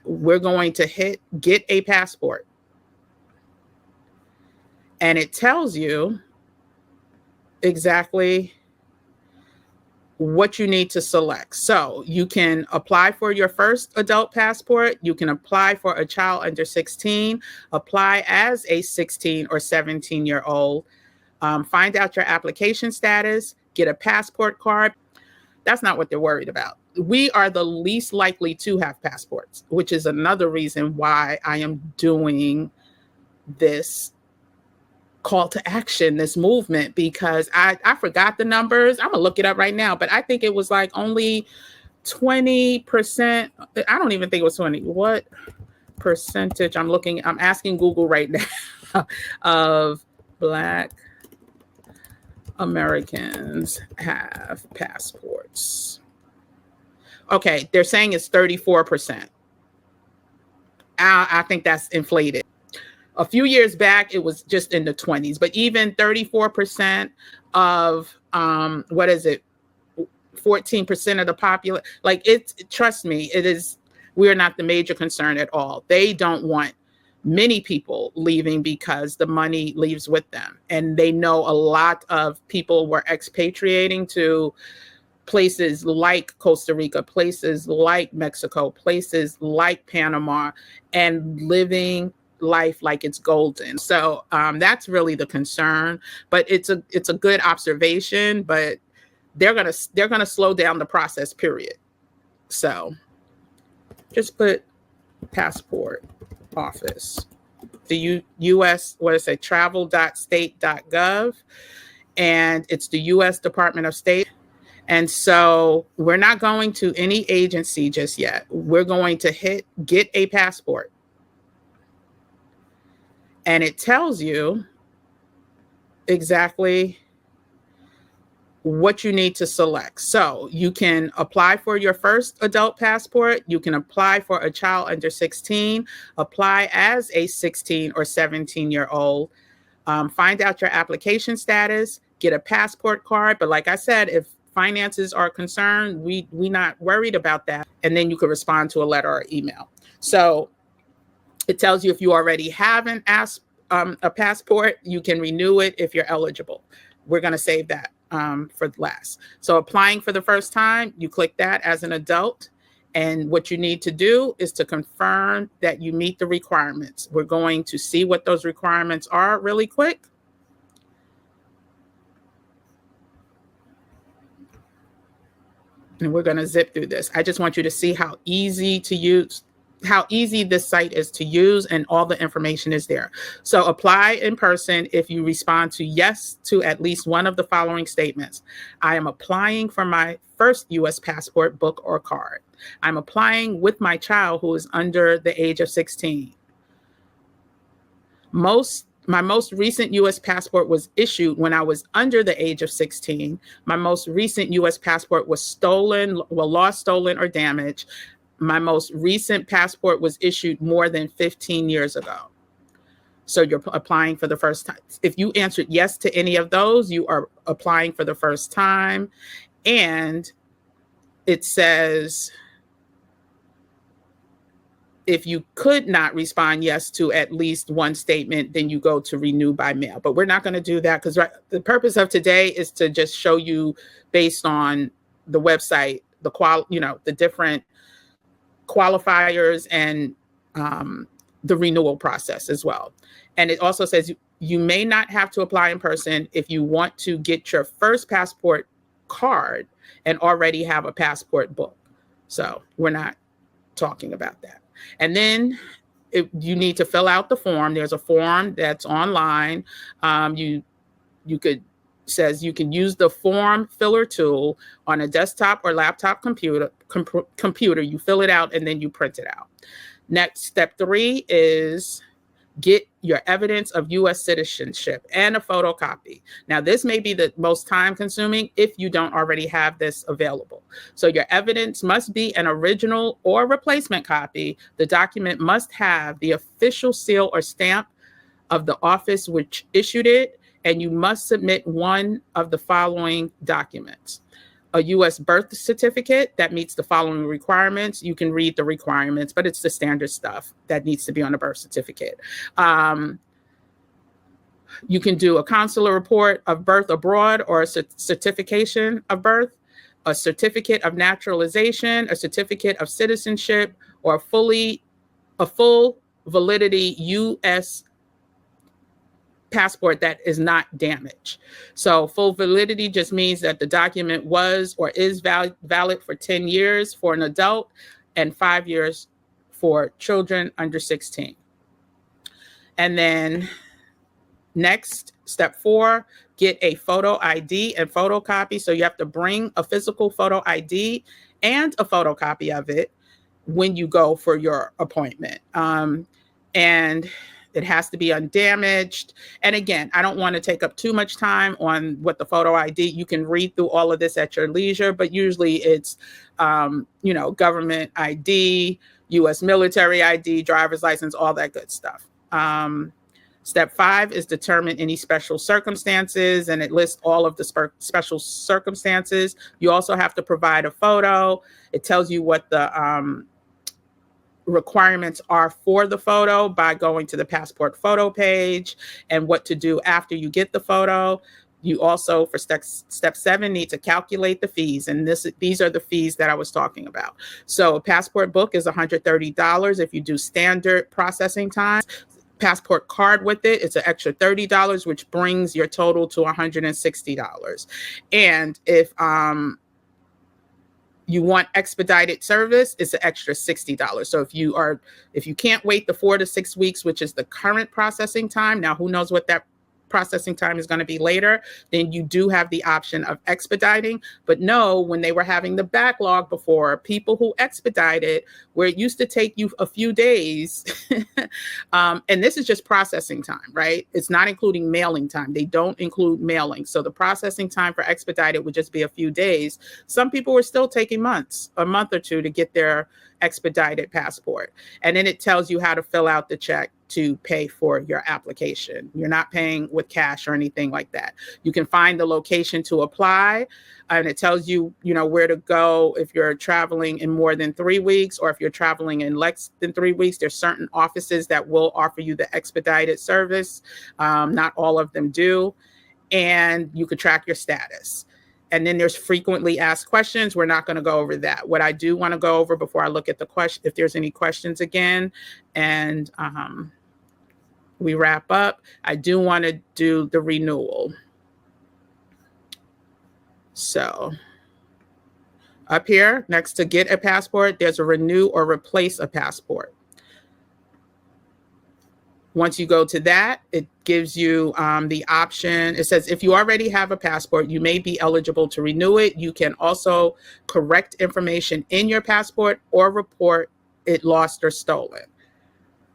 we're going to hit get a passport. And it tells you exactly what you need to select. So you can apply for your first adult passport. You can apply for a child under 16, apply as a 16 or 17-year-old, find out your application status, get a passport card. That's not what they're worried about. We are the least likely to have passports, which is another reason why I am doing this call to action, this movement, because I forgot the numbers. I'm gonna look it up right now, but I think it was like only 20%. I don't even think it was 20. What percentage? I'm asking Google right now of Black Americans have passports. Okay, they're saying it's 34%. I think that's inflated. A few years back, it was just in the 20s, but even 34% of, 14% of the population, trust me, we're not the major concern at all. They don't want many people leaving because the money leaves with them. And they know a lot of people were expatriating to places like Costa Rica, places like Mexico, places like Panama, and living life like it's golden. So that's really the concern, but it's a good observation, but they're gonna slow down the process, period. So just put passport office, the US, travel.state.gov, and it's the US Department of State. And so we're not going to any agency just yet. We're going to hit get a passport. And it tells you exactly what you need to select. So you can apply for your first adult passport. You can apply for a child under 16, apply as a 16 or 17-year-old, find out your application status, get a passport card. But like I said, if finances are concerned, we're not worried about that. And then you could respond to a letter or email. So it tells you if you already have a passport, you can renew it if you're eligible. We're going to save that for last. So applying for the first time, you click that as an adult. And what you need to do is to confirm that you meet the requirements. We're going to see what those requirements are really quick. And we're going to zip through this. I just want you to see how easy this site is to use, and all the information is there. So apply in person if you respond to yes to at least one of the following statements. I am applying for my first US passport, book, or card. I'm applying with my child who is under the age of 16. My most recent US passport was issued when I was under the age of 16. My most recent US passport was lost, stolen, or damaged. My most recent passport was issued more than 15 years ago. So you're applying for the first time. If you answered yes to any of those, you are applying for the first time. And it says, if you could not respond yes to at least one statement, then you go to renew by mail. But we're not going to do that because the purpose of today is to just show you, based on the website, the different qualifiers and the renewal process as well. And it also says you may not have to apply in person if you want to get your first passport card and already have a passport book. So we're not talking about that. And then you need to fill out the form. There's a form that's online. Says you can use the form filler tool on a desktop or laptop computer. You fill it out and then you print it out. Next, step 3 is get your evidence of U.S. citizenship and a photocopy. Now, this may be the most time consuming if you don't already have this available. So your evidence must be an original or replacement copy. The document must have the official seal or stamp of the office which issued it, and you must submit one of the following documents: a U.S. birth certificate that meets the following requirements. You can read the requirements, but it's the standard stuff that needs to be on a birth certificate. You can do a consular report of birth abroad or a certification of birth, a certificate of naturalization, a certificate of citizenship, or a full validity U.S. passport that is not damaged. So full validity just means that the document was or is valid for 10 years for an adult and 5 years for children under 16. And then next, step 4, get a photo ID and photocopy. So you have to bring a physical photo ID and a photocopy of it when you go for your appointment. And it has to be undamaged. And again, I don't want to take up too much time on what the photo ID. You can read through all of this at your leisure, but usually it's, government ID, U.S. military ID, driver's license, all that good stuff. Step 5 is determine any special circumstances, and it lists all of the special circumstances. You also have to provide a photo. It tells you what the requirements are for the photo by going to the passport photo page and what to do after you get the photo. You also, for step 7, need to calculate the fees. And these are the fees that I was talking about. So a passport book is $130 if you do standard processing time. Passport card with it, it's an extra $30, which brings your total to $160. And if you want expedited service, it's an extra $60. So if you can't wait the 4 to 6 weeks, which is the current processing time, now who knows what that processing time is going to be later, then you do have the option of expediting. But no, when they were having the backlog before, people who expedited, where it used to take you a few days, and this is just processing time, right? It's not including mailing time. They don't include mailing. So the processing time for expedited would just be a few days. Some people were still taking a month or two to get their expedited passport. And then it tells you how to fill out the check to pay for your application. You're not paying with cash or anything like that. You can find the location to apply, and it tells you, where to go if you're traveling in more than 3 weeks, or if you're traveling in less than 3 weeks. There's certain offices that will offer you the expedited service. Not all of them do. And you could track your status. And then there's frequently asked questions. We're not going to go over that. What I do want to go over before I look at the question, if there's any questions again, and we wrap up, I do want to do the renewal. So up here, next to get a passport, there's a renew or replace a passport. Once you go to that, it gives you the option. It says, if you already have a passport, you may be eligible to renew it. You can also correct information in your passport or report it lost or stolen.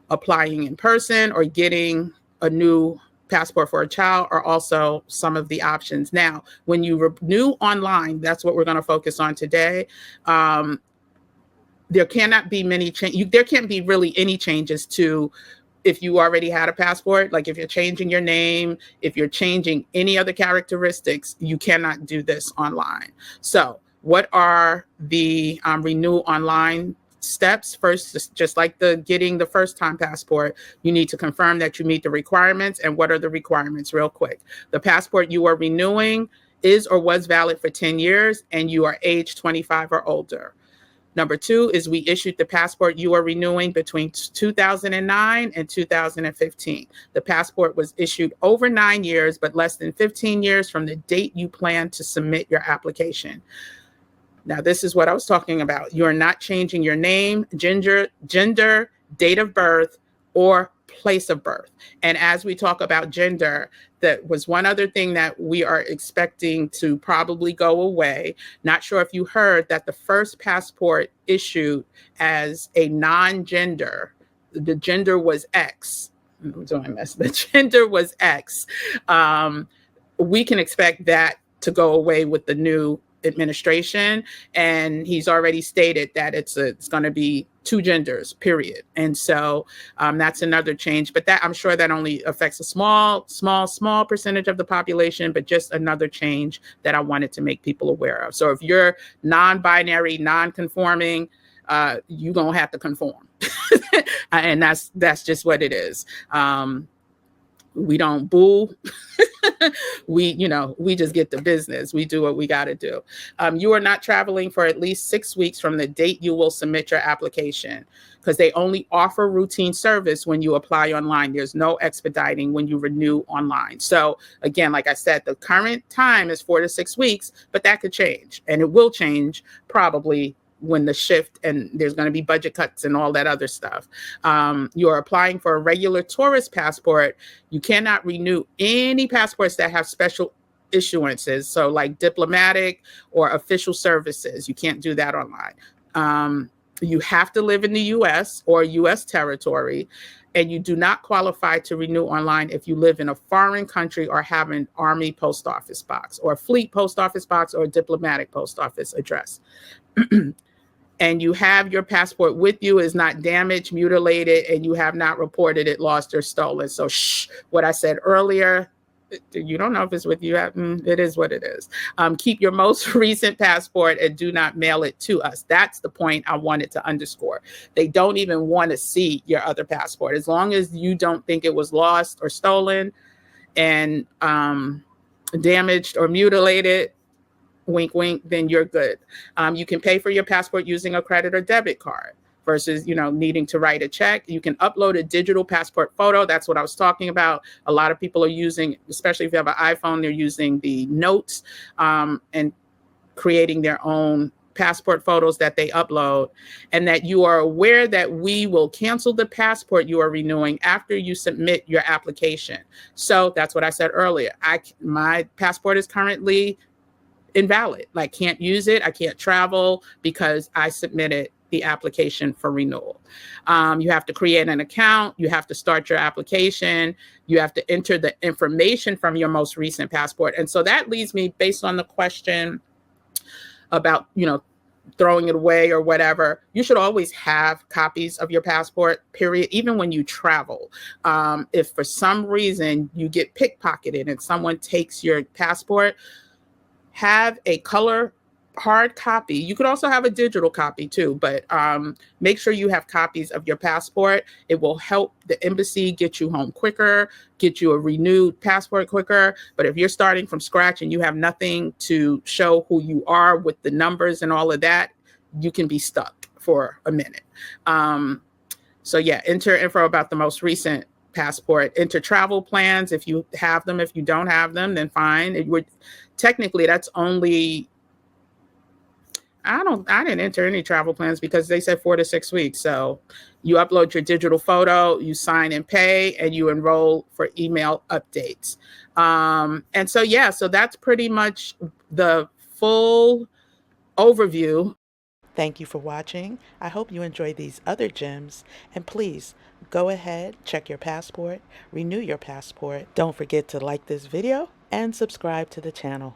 Applying in person or getting a new passport for a child are also some of the options. Now, when you renew online, that's what we're going to focus on today. There cannot be many changes. There can't be really any changes to if you already had a passport. Like if you're changing your name, if you're changing any other characteristics, you cannot do this online. So what are the renew online steps? First, just like getting the first time passport, you need to confirm that you meet the requirements. And what are the requirements real quick? The passport you are renewing is or was valid for 10 years and you are age 25 or older. Number 2 is we issued the passport you are renewing between 2009 and 2015. The passport was issued over 9 years, but less than 15 years from the date you plan to submit your application. Now, this is what I was talking about. You are not changing your name, gender, date of birth, or place of birth. And as we talk about gender, that was one other thing that we are expecting to probably go away. Not sure if you heard that the first passport issued as a non-gender, the gender was X. The gender was X. We can expect that to go away with the new administration, and he's already stated that it's going to be 2 genders, period. And so that's another change, but that I'm sure that only affects a small percentage of the population, but just another change that I wanted to make people aware of. So if you're non-binary, non-conforming, you're gonna have to conform. And that's just what it is. We don't boo. we just get the business. We do what we got to do. You are not traveling for at least 6 weeks from the date you will submit your application, because they only offer routine service when you apply online. There's no expediting when you renew online. So again, like I said, the current time is 4 to 6 weeks, but that could change, and it will change probably when the shift, and there's going to be budget cuts and all that other stuff. You are applying for a regular tourist passport. You cannot renew any passports that have special issuances. So like diplomatic or official services, you can't do that online. You have to live in the US or US territory, and you do not qualify to renew online if you live in a foreign country or have an Army post office box or a fleet post office box or a diplomatic post office address. And you have your passport with you, is not damaged, mutilated, and you have not reported it lost or stolen. So what I said earlier, you don't know if it's with you. It is what it is. Keep your most recent passport and do not mail it to us. That's the point I wanted to underscore. They don't even want to see your other passport. As long as you don't think it was lost or stolen and damaged or mutilated, wink, wink, then you're good. You can pay for your passport using a credit or debit card versus, needing to write a check. You can upload a digital passport photo. That's what I was talking about. A lot of people are using, especially if you have an iPhone, they're using the notes and creating their own passport photos that they upload, and that you are aware that we will cancel the passport you are renewing after you submit your application. So that's what I said earlier. My passport is currently invalid. Like, can't use it. I can't travel because I submitted the application for renewal. You have to create an account. You have to start your application. You have to enter the information from your most recent passport. And so that leads me, based on the question about, throwing it away or whatever, you should always have copies of your passport, period, even when you travel. If for some reason you get pickpocketed and someone takes your passport, have a color hard copy. You could also have a digital copy too, but make sure you have copies of your passport. It will help the embassy get you home quicker, get you a renewed passport quicker. But if you're starting from scratch and you have nothing to show who you are with the numbers and all of that, you can be stuck for a minute. So yeah, enter info about the most recent passport, enter travel plans if you have them. If you don't have them, then fine. Technically, that's only, I didn't enter any travel plans because they said 4 to 6 weeks. So you upload your digital photo, you sign and pay, and you enroll for email updates. And so, yeah, so that's pretty much the full overview. Thank you for watching. I hope you enjoyed these other gems. And please go ahead, check your passport, renew your passport. Don't forget to like this video and subscribe to the channel.